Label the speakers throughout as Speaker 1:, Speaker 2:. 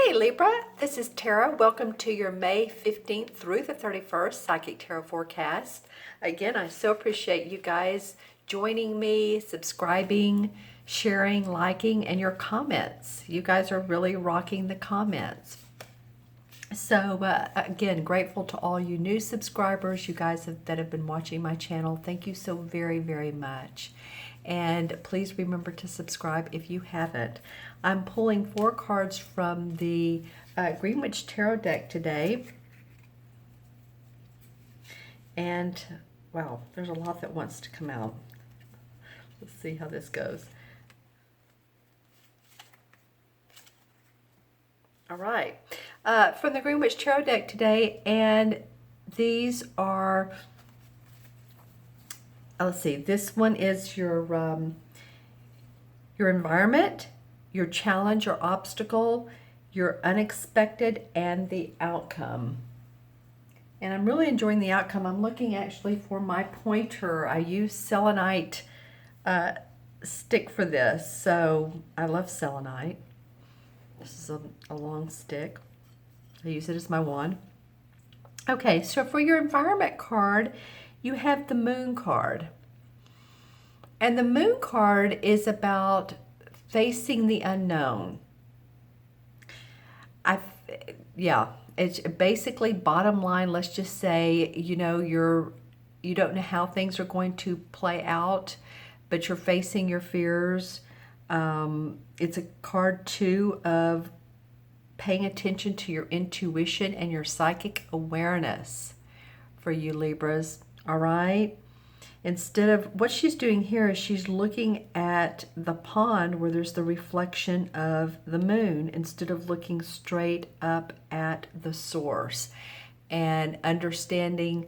Speaker 1: Hey Libra, this is Tara. Welcome to your May 15th through the 31st Psychic Tarot forecast. Again, I so appreciate you guys joining me, subscribing, sharing, liking, and your comments. You guys are really rocking the comments. So again, grateful to all you new subscribers, you guys that have been watching my channel. Thank you so very, very much. And please remember to subscribe if you haven't. I'm pulling 4 cards from the Greenwich Tarot deck today. And, wow, there's a lot that wants to come out. Let's see how this goes. All right. From the Greenwich Tarot deck today, and these are, let's see, this one is your environment, your challenge or obstacle, your unexpected, and the outcome. And I'm really enjoying the outcome. I'm looking actually for my pointer. I use selenite stick for this, so I love selenite. This is a long stick. I use it as my wand. Okay, so for your environment card, you have the Moon card. And the Moon card is about facing the unknown. It's basically, bottom line, let's just say, you don't know how things are going to play out, but you're facing your fears. It's a card too of paying attention to your intuition and your psychic awareness for you Libras. All right. Instead of, what she's doing here is she's looking at the pond where there's the reflection of the moon, instead of looking straight up at the source and understanding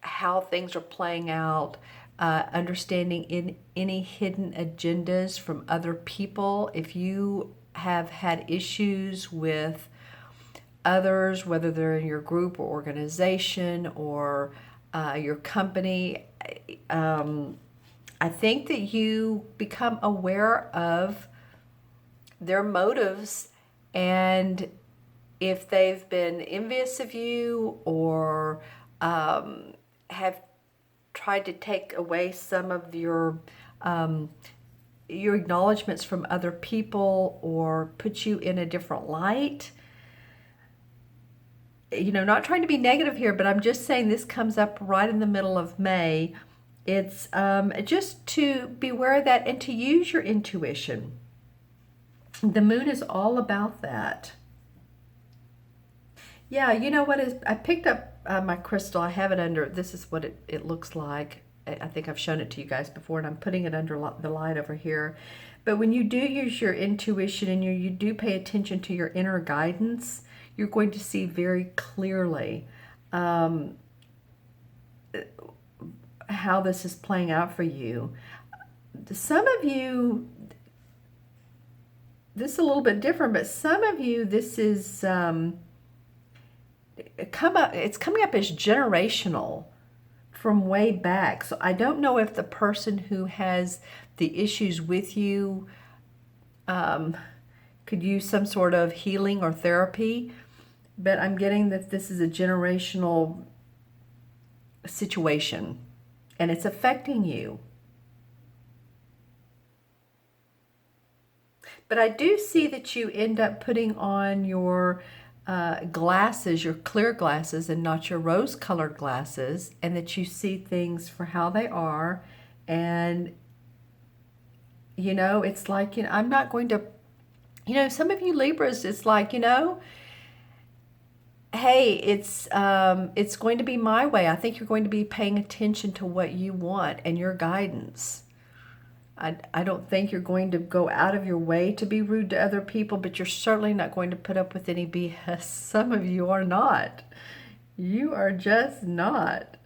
Speaker 1: how things are playing out, understanding in any hidden agendas from other people. If you have had issues with others, whether they're in your group or organization or your company, I think that you become aware of their motives, and if they've been envious of you or have tried to take away some of your acknowledgments from other people or put you in a different light. Not trying to be negative here, but I'm just saying this comes up right in the middle of May. It's just to beware of that and to use your intuition. The moon is all about that. Yeah, you know what is, I picked up my crystal. I have it under, this is what it looks like. I think I've shown it to you guys before, and I'm putting it under the light over here. But when you do use your intuition and you do pay attention to your inner guidance, you're going to see very clearly how this is playing out for you. Some of you, this is a little bit different, but some of you, this is it's coming up as generational from way back. So I don't know if the person who has the issues with you could use some sort of healing or therapy, but I'm getting that this is a generational situation and it's affecting you. But I do see that you end up putting on your glasses, your clear glasses, and not your rose-colored glasses, and that you see things for how they are. And it's like, I'm not going to, some of you Libras, it's like, hey, it's going to be my way. I think you're going to be paying attention to what you want and your guidance. I don't think you're going to go out of your way to be rude to other people, but you're certainly not going to put up with any BS. Some of you are not. You are just not.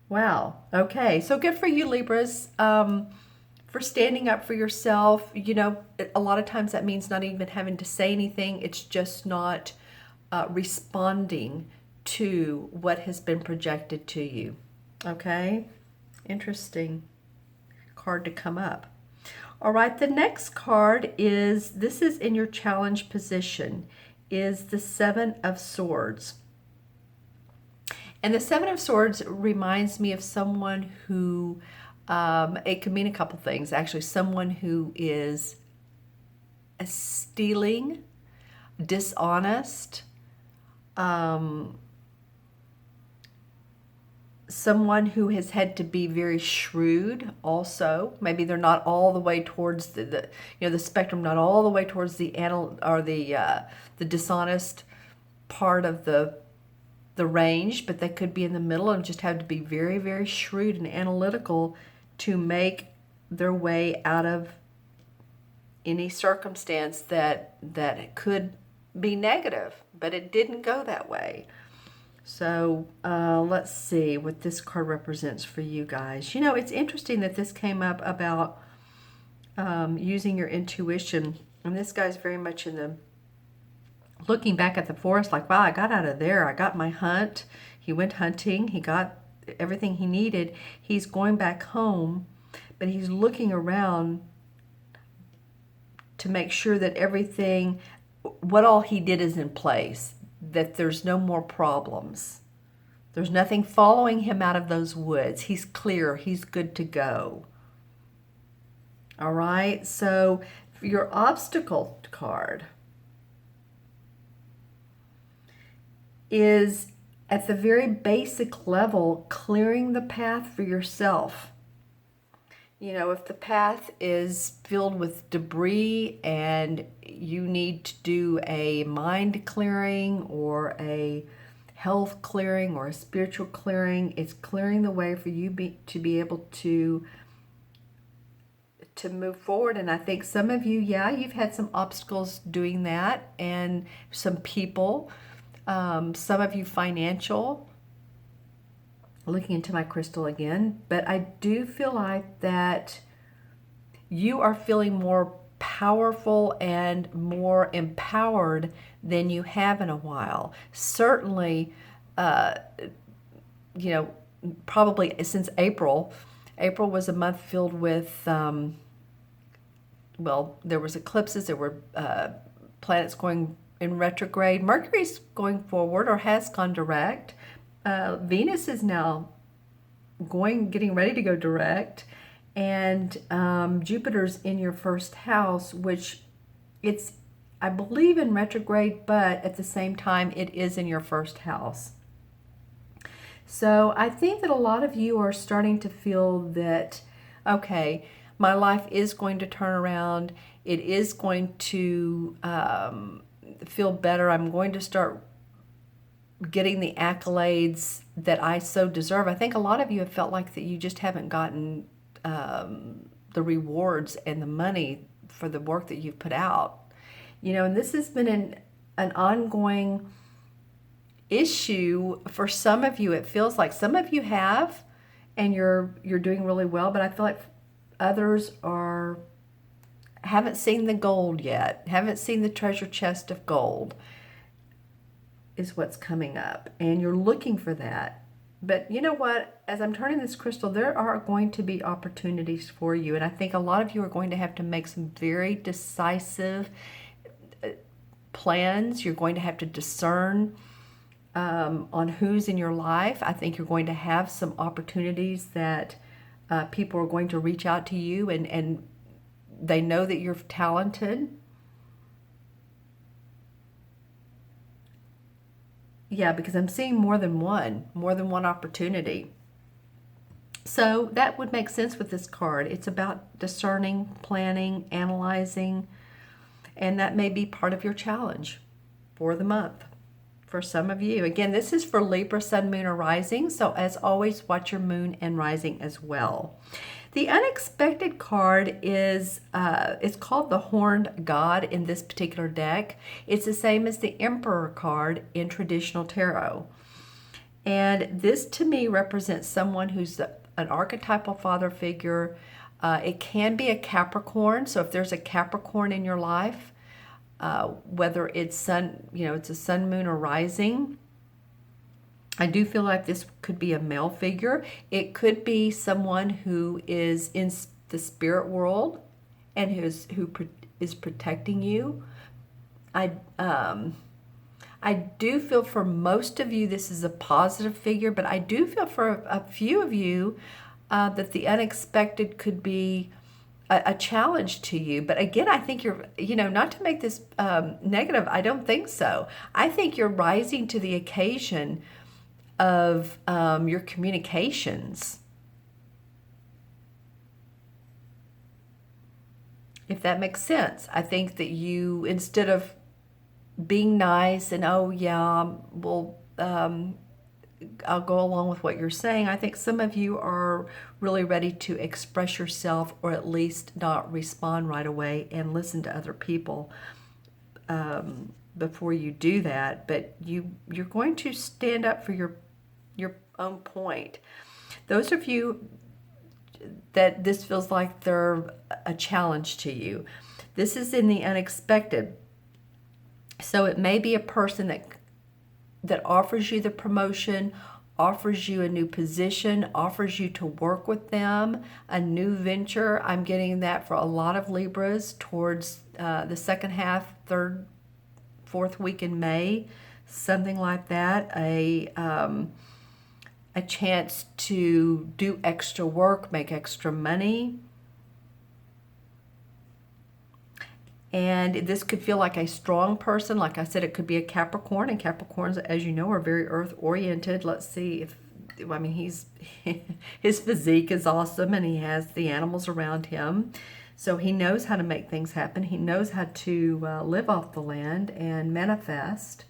Speaker 1: Wow. Okay. So good for you, Libras, for standing up for yourself. A lot of times that means not even having to say anything. It's just not responding to what has been projected to you. Okay. Interesting card to come up. All right, the next card is, this is in your challenge position, is the Seven of Swords. And the Seven of Swords reminds me of someone who, it could mean a couple things, actually. Someone who is stealing, dishonest, someone who has had to be very shrewd also. Maybe they're not all the way towards the the spectrum, not all the way towards the the dishonest part of the range, but they could be in the middle and just have to be very, very shrewd and analytical to make their way out of any circumstance that could be negative, but it didn't go that way. So let's see what this card represents for you guys. You know, it's interesting that this came up about using your intuition. And this guy's very much in the looking back at the forest like, wow, I got out of there. I got my hunt. He went hunting. He got everything he needed. He's going back home, but he's looking around to make sure that everything, what all he did is in place, that there's no more problems. There's nothing following him out of those woods. He's clear. He's good to go. All right. So for your obstacle card is at the very basic level, clearing the path for yourself. You know, if the path is filled with debris and you need to do a mind clearing or a health clearing or a spiritual clearing, it's clearing the way for you to be able to move forward. And I think some of you, yeah, you've had some obstacles doing that, and some people, some of you financial. Looking into my crystal again, but I do feel like that you are feeling more powerful and more empowered than you have in a while. Certainly, you know, probably since April. April was a month filled with, well, there was eclipses, there were planets going in retrograde. Mercury's going forward or has gone direct. Venus is now getting ready to go direct, and Jupiter's in your first house, which it's, I believe, in retrograde, but at the same time, it is in your first house. So I think that a lot of you are starting to feel that, okay, my life is going to turn around. It is going to feel better. I'm going to start getting the accolades that I so deserve. I think a lot of you have felt like that you just haven't gotten the rewards and the money for the work that you've put out. You know, and this has been an ongoing issue for some of you. It feels like some of you have, and you're doing really well, but I feel like others haven't seen the gold yet, haven't seen the treasure chest of gold, is what's coming up, and you're looking for that. But you know what, as I'm turning this crystal, there are going to be opportunities for you, and I think a lot of you are going to have to make some very decisive plans. You're going to have to discern on who's in your life. I think you're going to have some opportunities that people are going to reach out to you, and they know that you're talented. Yeah, because I'm seeing more than one opportunity. So that would make sense with this card. It's about discerning, planning, analyzing, and that may be part of your challenge for the month for some of you. Again, this is for Libra, Sun, Moon, or Rising. So as always, watch your Moon and Rising as well. The unexpected card is, it's called the Horned God in this particular deck. It's the same as the Emperor card in traditional tarot. And this to me represents someone who's an archetypal father figure. It can be a Capricorn. So if there's a Capricorn in your life, whether it's sun, it's a sun, moon, or rising, I do feel like this could be a male figure. It could be someone who is in the spirit world and is protecting you. I do feel for most of you this is a positive figure, but I do feel for a few of you that the unexpected could be a challenge to you. But again, I think you're, not to make this negative, I don't think so. I think you're rising to the occasion of your communications. If that makes sense. I think that you, instead of being nice and, oh yeah, well, I'll go along with what you're saying, I think some of you are really ready to express yourself, or at least not respond right away and listen to other people before you do that. But you're going to stand up for your own point. Those of you that this feels like they're a challenge to you, this is in the unexpected. So it may be a person that offers you the promotion, offers you a new position, offers you to work with them, a new venture. I'm getting that for a lot of Libras towards the second half, third, fourth week in May, something like that. A chance to do extra work, make extra money. And this could feel like a strong person. Like I said, it could be a Capricorn, and Capricorns, as you know, are very earth-oriented. Let's see he's his physique is awesome, and he has the animals around him. So he knows how to make things happen. He knows how to live off the land and manifest.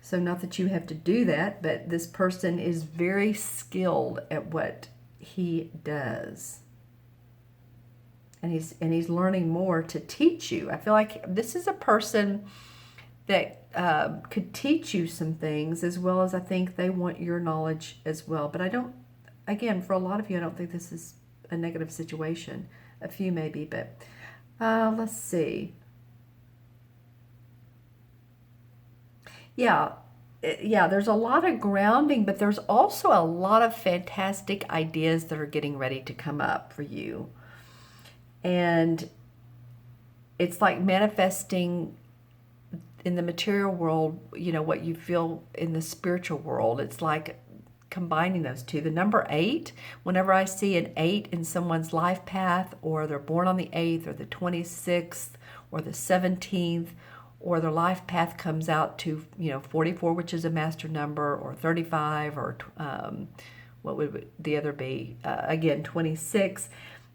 Speaker 1: So not that you have to do that, but this person is very skilled at what he does. And he's learning more to teach you. I feel like this is a person that could teach you some things, as well as I think they want your knowledge as well. But I don't, again, for a lot of you, I don't think this is a negative situation. A few maybe, but let's see. Yeah, there's a lot of grounding, but there's also a lot of fantastic ideas that are getting ready to come up for you. And it's like manifesting in the material world, what you feel in the spiritual world. It's like combining those two. The number 8, whenever I see an 8 in someone's life path, or they're born on the 8th or the 26th or the 17th, or their life path comes out to 44, which is a master number, or 35, or what would the other be? Again, 26.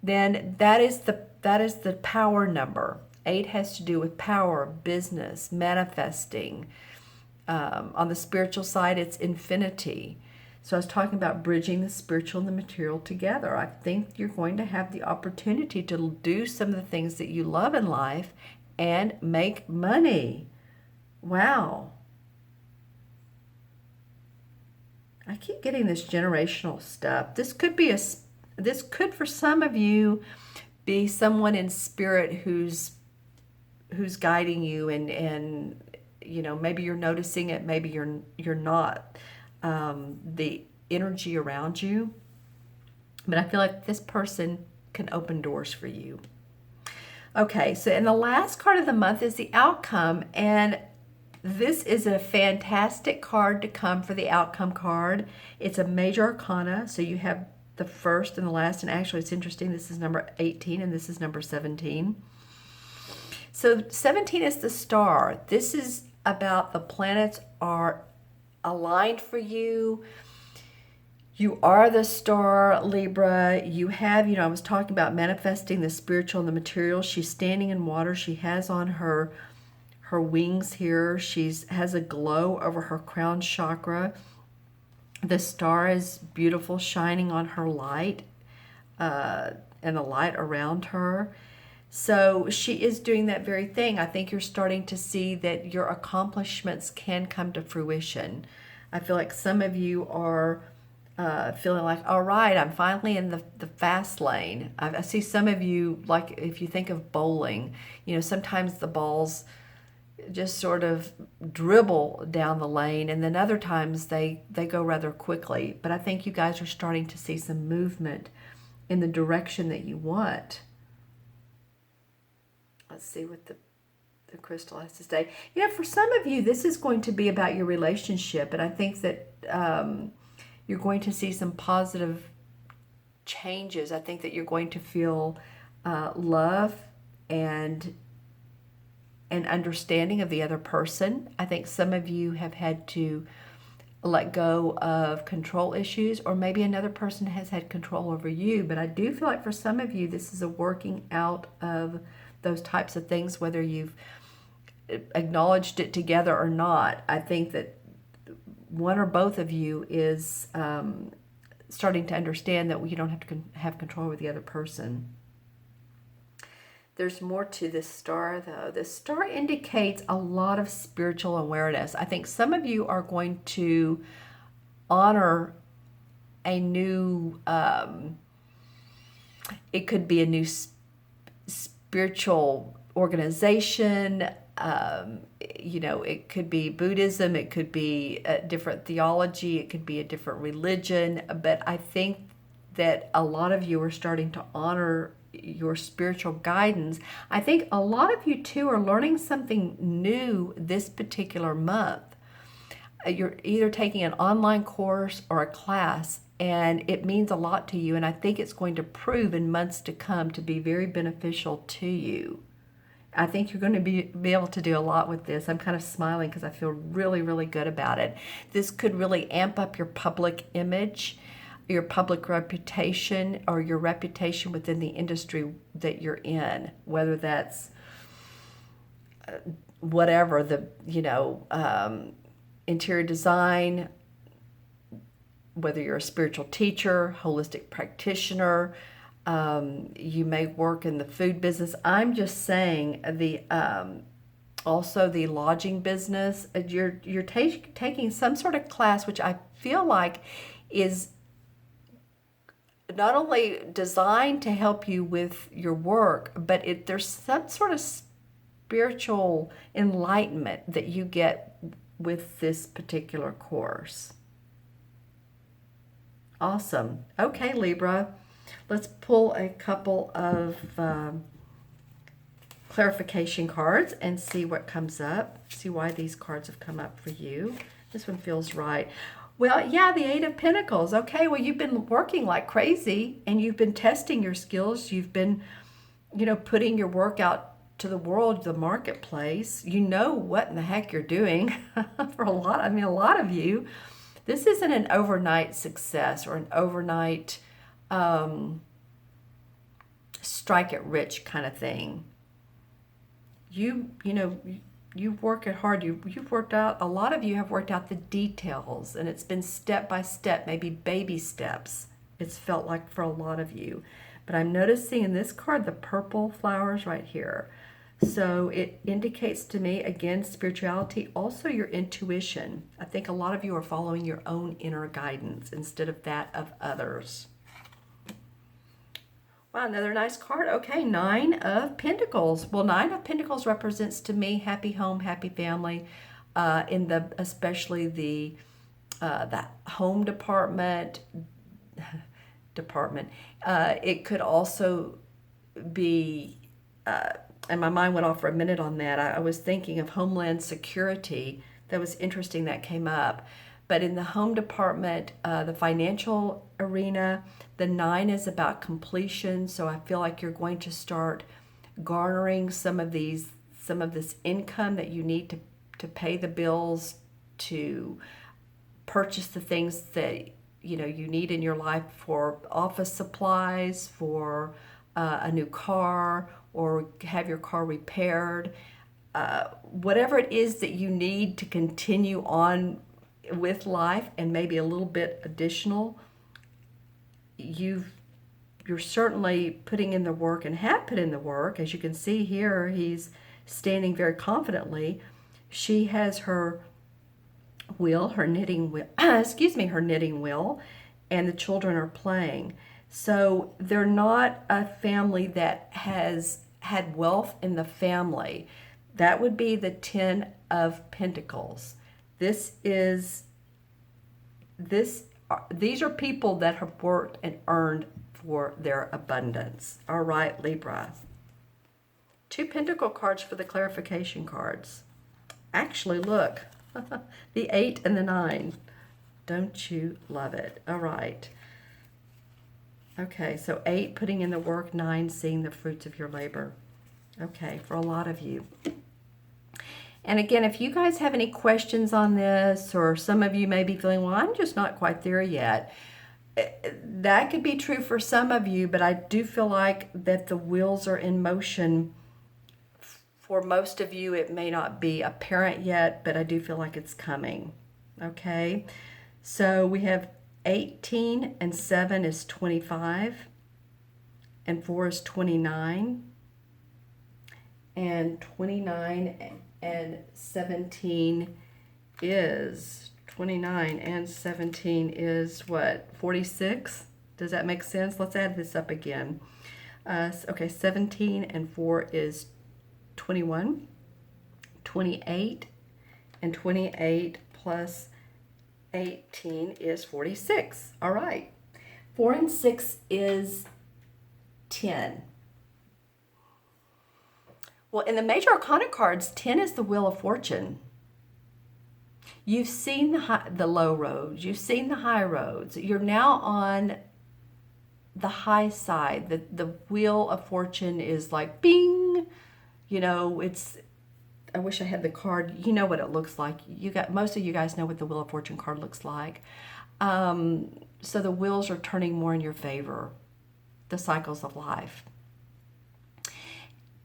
Speaker 1: Then that is the power number. 8 has to do with power, business, manifesting. On the spiritual side, it's infinity. So I was talking about bridging the spiritual and the material together. I think you're going to have the opportunity to do some of the things that you love in life and make money. Wow. I keep getting this generational stuff. This could for some of you be someone in spirit who's guiding you, and maybe you're noticing it, maybe you're not, the energy around you. But I feel like this person can open doors for you. Okay, so in the last card of the month is the outcome, and this is a fantastic card to come for the outcome card. It's a major arcana, so you have the first and the last, and actually it's interesting, this is number 18 and this is number 17. So 17 is the star. This is about the planets are aligned for you. You are the star, Libra. You have, I was talking about manifesting the spiritual and the material. She's standing in water. She has on her wings here. She has a glow over her crown chakra. The star is beautiful, shining on her light, and the light around her. So she is doing that very thing. I think you're starting to see that your accomplishments can come to fruition. I feel like some of you are feeling like, all right, I'm finally in the fast lane. I see some of you, like if you think of bowling, sometimes the balls just sort of dribble down the lane, and then other times they go rather quickly. But I think you guys are starting to see some movement in the direction that you want. Let's see what the crystal has to say. You know, for some of you, this is going to be about your relationship, and I think that you're going to see some positive changes. I think that you're going to feel love and understanding of the other person. I think some of you have had to let go of control issues, or maybe another person has had control over you. But I do feel like for some of you, this is a working out of those types of things, whether you've acknowledged it together or not. I think that one or both of you is starting to understand that you don't have to have control over the other person. There's more to this star, though. This star indicates a lot of spiritual awareness. I think some of you are going to honor a new, it could be a new spiritual organization. You know, it could be Buddhism, it could be a different theology, it could be a different religion. But I think that a lot of you are starting to honor your spiritual guidance. I think a lot of you too are learning something new this particular month. You're either taking an online course or a class, and it means a lot to you, and I think it's going to prove in months to come to be very beneficial to you. I think you're going to be able to do a lot with this. I'm kind of smiling because I feel really, really good about it. This could really amp up your public image, your public reputation, or your reputation within the industry that you're in, whether that's whatever, interior design, whether you're a spiritual teacher, holistic practitioner, you may work in the food business. I'm just saying also the lodging business. You're taking some sort of class, which I feel like is not only designed to help you with your work, but there's some sort of spiritual enlightenment that you get with this particular course. Awesome. Okay, Libra, let's pull a couple of clarification cards and see what comes up. See why these cards have come up for you. This one feels right. Well, yeah, the Eight of Pentacles. Okay, well, you've been working like crazy and you've been testing your skills. You've been, putting your work out to the world, the marketplace. You know what in the heck you're doing for a lot of you. This isn't an overnight success or an overnight strike it rich kind of thing. You've worked hard. You've worked out, a lot of you have worked out the details, and it's been step by step, maybe baby steps. It's felt like for a lot of you. But I'm noticing in this card the purple flowers right here. So it indicates to me, again, spirituality, also your intuition. I think a lot of you are following your own inner guidance instead of that of others. Wow, another nice card. Okay, Nine of Pentacles. Well, Nine of Pentacles represents to me happy home, happy family, especially the home department. It could also be, and my mind went off for a minute on that. I was thinking of Homeland Security. That was interesting that came up. But in the home department, the financial arena, the Nine is about completion. So I feel like you're going to start garnering some of this income that you need to pay the bills, to purchase the things that you need in your life, for office supplies, for a new car, or have your car repaired. Whatever it is that you need to continue on with life, and maybe a little bit additional, you're certainly putting in the work and have put in the work. As you can see here, he's standing very confidently. She has her wheel, her knitting wheel, her knitting wheel, and the children are playing. So they're not a family that has had wealth in the family. That would be the Ten of Pentacles. These are people that have worked and earned for their abundance. All right, Libra. Two Pentacle cards for the clarification cards. Actually, look, the 8 and the 9. Don't you love it? All right. Okay, so 8, putting in the work, 9, seeing the fruits of your labor. Okay, for a lot of you. And again, if you guys have any questions on this, or some of you may be feeling, well, I'm just not quite there yet. That could be true for some of you, but I do feel like that the wheels are in motion. For most of you, it may not be apparent yet, but I do feel like it's coming. Okay, so we have 18 and 7 is 25, and 4 is 29, and 29 and 17 is 29 and 17 is what, 46? Does that make sense? Let's add this up again. Okay, 17 and 4 is 21, 28, and 28 plus 18 is 46. All right. 4 and 6 is 10. Well, in the Major Arcana cards, 10 is the Wheel of Fortune. You've seen the low roads. You've seen the high roads. You're now on the high side. The Wheel of Fortune is like bing. You know, I wish I had the card. You know what it looks like. Most of you guys know what the Wheel of Fortune card looks like. So the wheels are turning more in your favor. The cycles of life.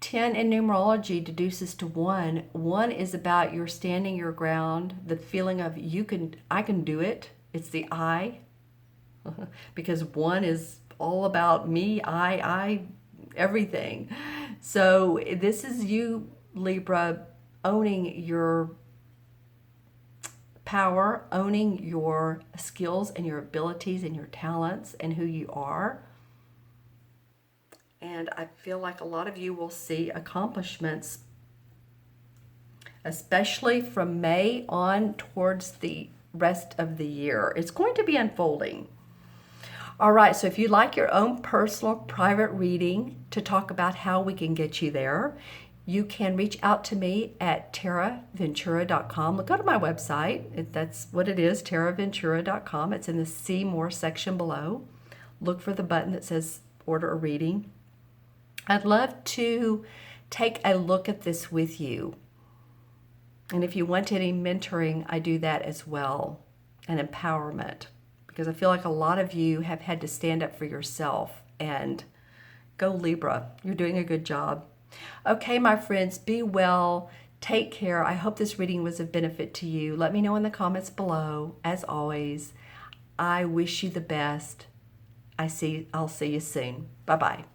Speaker 1: 10 in numerology deduces to 1. 1 is about your standing your ground, the feeling of I can do it. It's the I. Because 1 is all about me, I, everything. So this is you, Libra, owning your power, owning your skills and your abilities and your talents and who you are. And I feel like a lot of you will see accomplishments, especially from May on towards the rest of the year. It's going to be unfolding. All right, so if you'd like your own personal private reading to talk about how we can get you there, you can reach out to me at taraventura.com. Go to my website. That's what it is, taraventura.com. It's in the See More section below. Look for the button that says Order a Reading. I'd love to take a look at this with you. And if you want any mentoring, I do that as well, and empowerment. Because I feel like a lot of you have had to stand up for yourself, and go Libra. You're doing a good job. Okay, my friends, be well. Take care. I hope this reading was of benefit to you. Let me know in the comments below. As always, I wish you the best. I'll see you soon. Bye-bye.